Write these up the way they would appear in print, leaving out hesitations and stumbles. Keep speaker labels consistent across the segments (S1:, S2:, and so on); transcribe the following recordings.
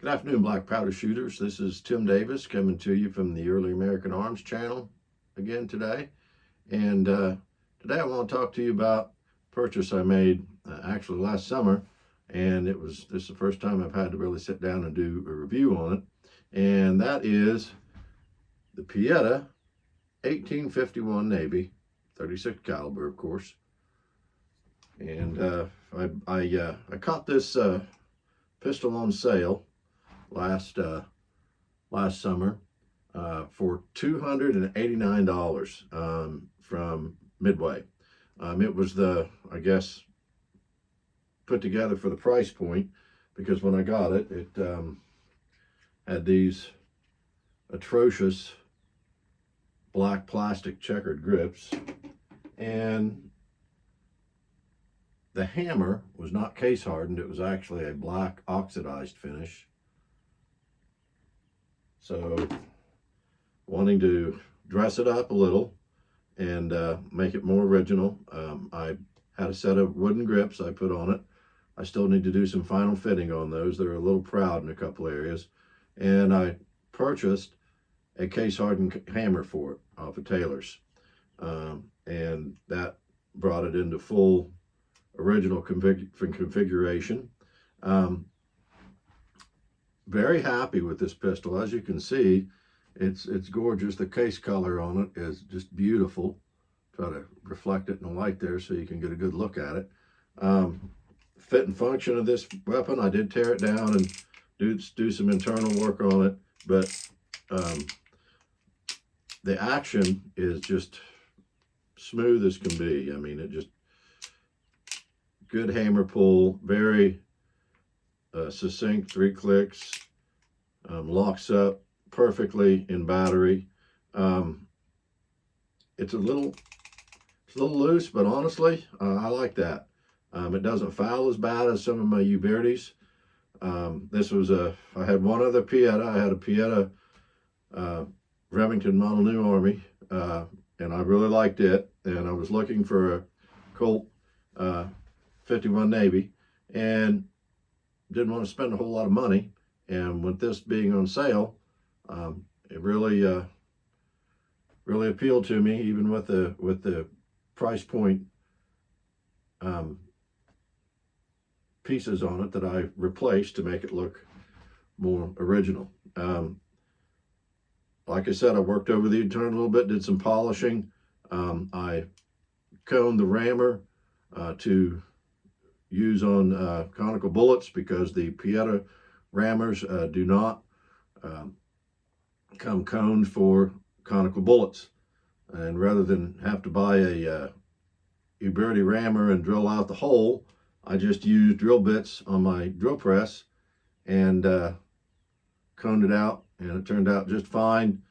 S1: Good afternoon, Black Powder Shooters. This is Tim Davis coming to you from the Early American Arms channel again today. And today I want to talk to you about a purchase I made actually last summer. And this is the first time I've had to really sit down and do a review on it. And that is the Pietta 1851 Navy, 36 caliber, of course. And I caught this pistol on sale last summer for $289 from Midway. It was I guess, put together for the price point, because when I got it, it had these atrocious black plastic checkered grips, and the hammer was not case hardened. It was actually a black oxidized finish. So, wanting to dress it up a little and make it more original, I had a set of wooden grips I put on it. I still need to do some final fitting on those. They're a little proud in a couple areas. And I purchased a case hardened hammer for it off of Taylor's. And that brought it into full original configuration. Very happy with this pistol. As you can see, it's gorgeous. The case color on it is just beautiful. Try to reflect it in the light there so you can get a good look at it. Fit and function of this weapon, I did tear it down and do some internal work on it, but the action is just smooth as can be. I mean, it just good hammer pull, very succinct, 3 clicks, locks up perfectly in battery. It's a little loose, but honestly, I like that. It doesn't foul as bad as some of my Ubertis. I had one other Pietta. I had a Pietta Remington Model New Army, and I really liked it. And I was looking for a Colt 51 Navy, and didn't want to spend a whole lot of money. And with this being on sale, it really appealed to me, even with the price point pieces on it that I replaced to make it look more original. Like I said, I worked over the internal a little bit, did some polishing. I coned the rammer to use on conical bullets, because the Pietta rammers do not come coned for conical bullets. And rather than have to buy a Uberti rammer and drill out the hole, I just used drill bits on my drill press and coned it out, and it turned out just fine.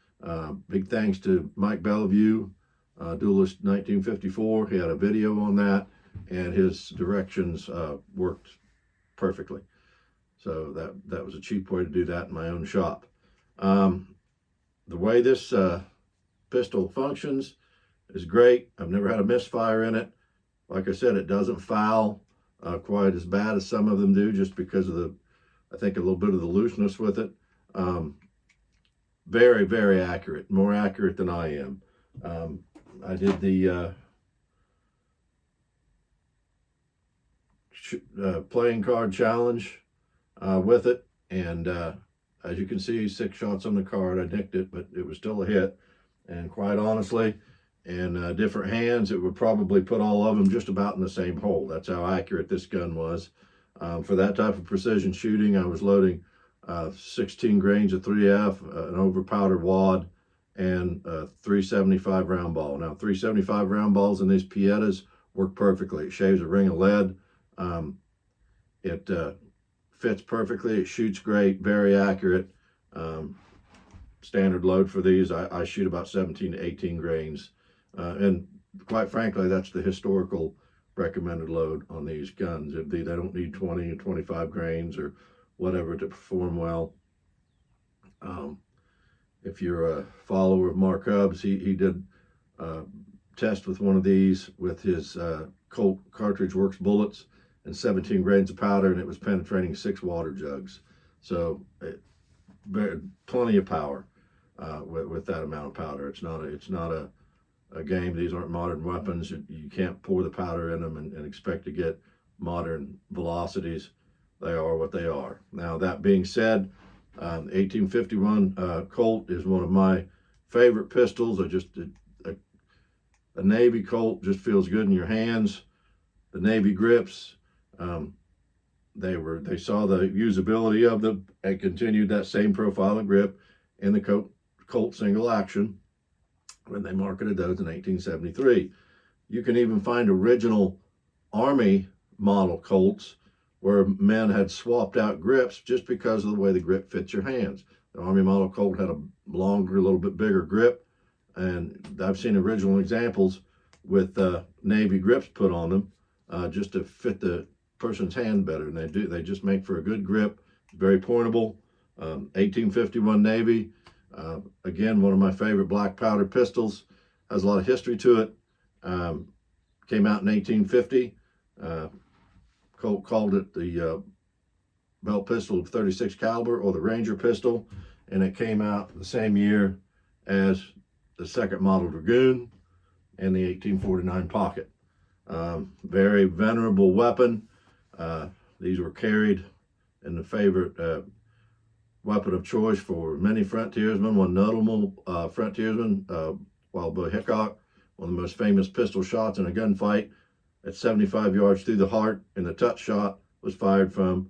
S1: Big thanks to Mike Bellevue, Duelist 1954. He had a video on that, and his directions worked perfectly. So that was a cheap way to do that in my own shop. The way this pistol functions is great. I've never had a misfire in it. Like I said, it doesn't foul quite as bad as some of them do, just because of I think a little bit of the looseness with it. Very, very accurate, more accurate than I am. I did the playing card challenge with it, and as you can see, 6 shots on the card. I nicked it, but it was still a hit. And quite honestly, in different hands, it would probably put all of them just about in the same hole. That's how accurate this gun was. For that type of precision shooting, I was loading 16 grains of 3F, an overpowdered wad, and a 375 round ball. Now, 375 round balls in these Piettas work perfectly. It shaves a ring of lead. It fits perfectly. It shoots great, very accurate. Standard load for these, I shoot about 17 to 18 grains. And quite frankly, that's the historical recommended load on these guns. They don't need 20 or 25 grains or whatever to perform well. If you're a follower of Mark Hubbs, he did test with one of these with his Colt Cartridge Works bullets and 17 grains of powder, and it was penetrating 6 water jugs. So plenty of power with that amount of powder. It's not a game. These aren't modern weapons. You can't pour the powder in them and expect to get modern velocities. They are what they are. Now, that being said, 1851 Colt is one of my favorite pistols. A Navy Colt just feels good in your hands. The Navy grips, they saw the usability of them and continued that same profile of grip in the Colt single action when they marketed those in 1873. You can even find original Army model Colts where men had swapped out grips just because of the way the grip fits your hands. The Army model Colt had a longer, a little bit bigger grip, and I've seen original examples with Navy grips put on them just to fit the person's hand better, and they just make for a good grip. Very pointable. 1851 Navy, again, one of my favorite black powder pistols. Has a lot of history to it. Came out in 1850. Colt called it the belt pistol of 36 caliber, or the Ranger pistol, and it came out the same year as the second model Dragoon and the 1849 Pocket. Very venerable weapon. These were carried in the favorite weapon of choice for many frontiersmen. One notable frontiersman, Wild Bill Hickok, one of the most famous pistol shots in a gunfight at 75 yards through the heart, and the touch shot was fired from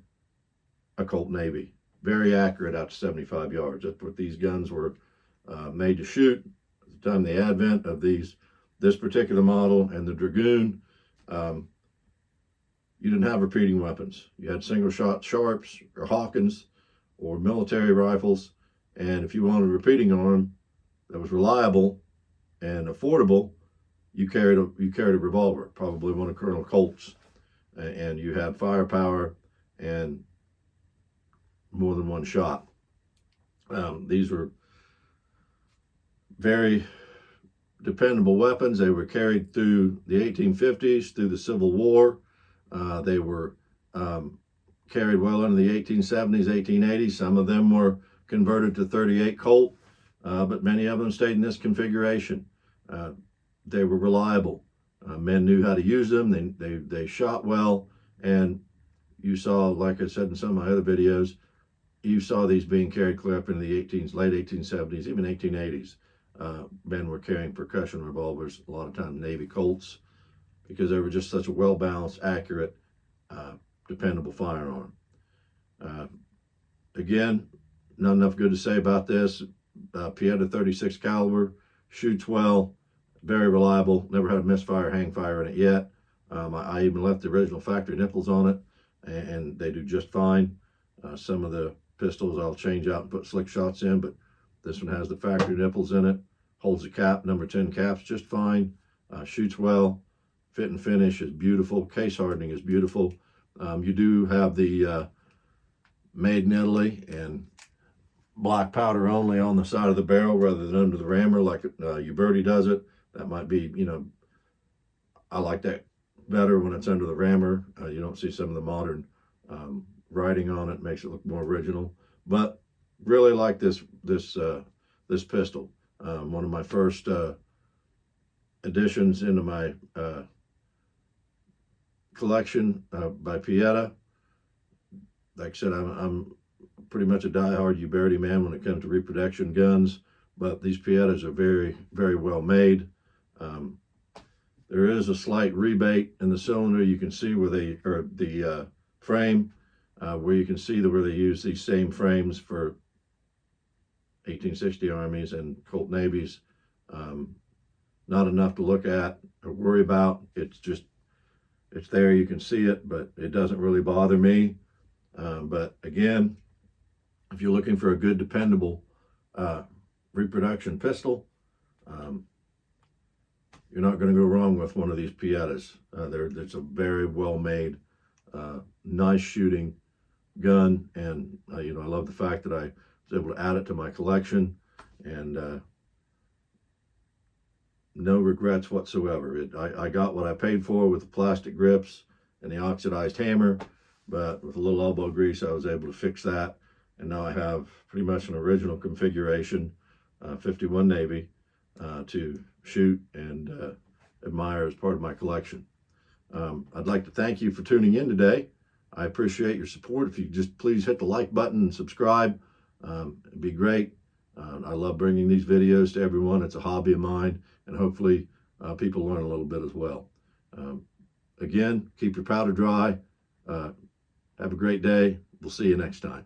S1: a Colt Navy. Very accurate out to 75 yards. That's what these guns were made to shoot. At the time of the advent of this particular model and the Dragoon, you didn't have repeating weapons. You had single shot Sharps or Hawkins or military rifles, and if you wanted a repeating arm that was reliable and affordable, you carried a revolver, probably one of Colonel Colt's, and you had firepower and more than one shot. These were very dependable weapons. They were carried through the 1850s, through the Civil War. They were carried well into the 1870s, 1880s. Some of them were converted to 38 Colt, but many of them stayed in this configuration. They were reliable. Men knew how to use them. They shot well, and you saw, like I said in some of my other videos, you saw these being carried clear up into the late 1870s, even 1880s. Men were carrying percussion revolvers, a lot of times Navy Colts, because they were just such a well-balanced, accurate, dependable firearm. Again, not enough good to say about this. Pietta 36 caliber, shoots well, very reliable, never had a misfire, hang fire in it yet. I even left the original factory nipples on it, and they do just fine. Some of the pistols I'll change out and put slick shots in, but this one has the factory nipples in it, holds the cap, number 10 caps just fine, shoots well, fit and finish is beautiful, case hardening is beautiful. You do have the made in Italy and black powder only on the side of the barrel rather than under the rammer like Uberti does it. That might be, I like that better when it's under the rammer. You don't see some of the modern writing on it, makes it look more original. But really like this pistol. One of my first additions into my collection by Pietta. Like I said, I'm pretty much a die-hard Uberti man when it comes to reproduction guns, but these Piettas are very, very well made. There is a slight rebate in the cylinder. You can see where the frame, where you can see where they use these same frames for 1860 Armies and Colt Navies. Not enough to look at or worry about. It's there, you can see it, but it doesn't really bother me. But again, if you're looking for a good, dependable reproduction pistol, you're not going to go wrong with one of these Piettas. It's a very well-made, nice shooting gun, and I love the fact that I was able to add it to my collection, and no regrets whatsoever. I got what I paid for with the plastic grips and the oxidized hammer, but with a little elbow grease, I was able to fix that and now I have pretty much an original configuration, 51 Navy, to shoot and admire as part of my collection. I'd like to thank you for tuning in today. I appreciate your support. If you just please hit the like button and subscribe, it'd be great. I love bringing these videos to everyone. It's a hobby of mine, and hopefully people learn a little bit as well. Again, keep your powder dry. Have a great day. We'll see you next time.